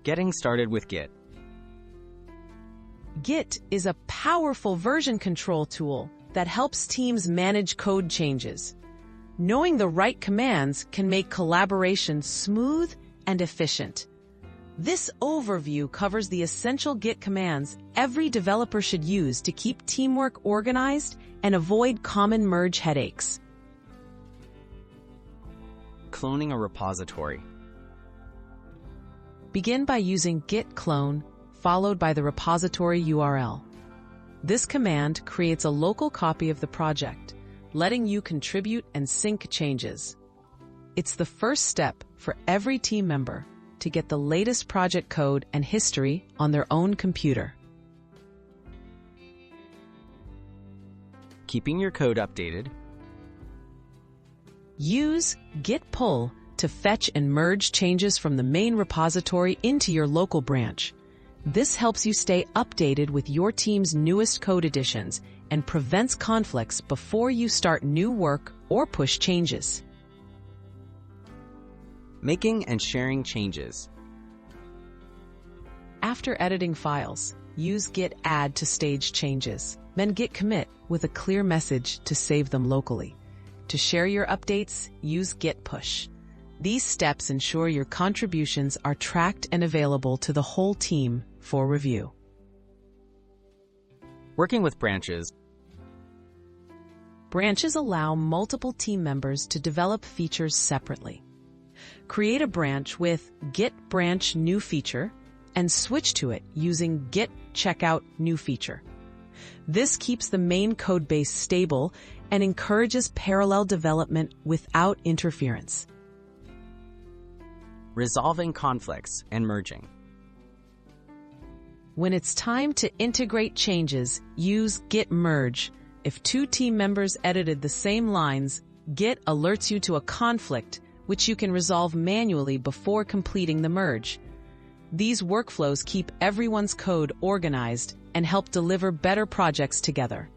Getting started with Git. Git is a powerful version control tool that helps teams manage code changes. Knowing the right commands can make collaboration smooth and efficient. This overview covers the essential Git commands every developer should use to keep teamwork organized and avoid common merge headaches. Cloning a repository. Begin by using git clone, followed by the repository URL. This command creates a local copy of the project, letting you contribute and sync changes. It's the first step for every team member to get the latest project code and history on their own computer. Keeping your code updated. Use git pull to fetch and merge changes from the main repository into your local branch. This helps you stay updated with your team's newest code additions and prevents conflicts before you start new work or push changes. Making and sharing changes. After editing files, use git add to stage changes, then git commit with a clear message to save them locally. To share your updates, use git push. These steps ensure your contributions are tracked and available to the whole team for review. Working with branches. Branches allow multiple team members to develop features separately. Create a branch with git branch new feature and switch to it using git checkout new feature. This keeps the main code base stable and encourages parallel development without interference. Resolving conflicts and merging. When it's time to integrate changes, use git merge. If two team members edited the same lines, Git alerts you to a conflict, which you can resolve manually before completing the merge. These workflows keep everyone's code organized and help deliver better projects together.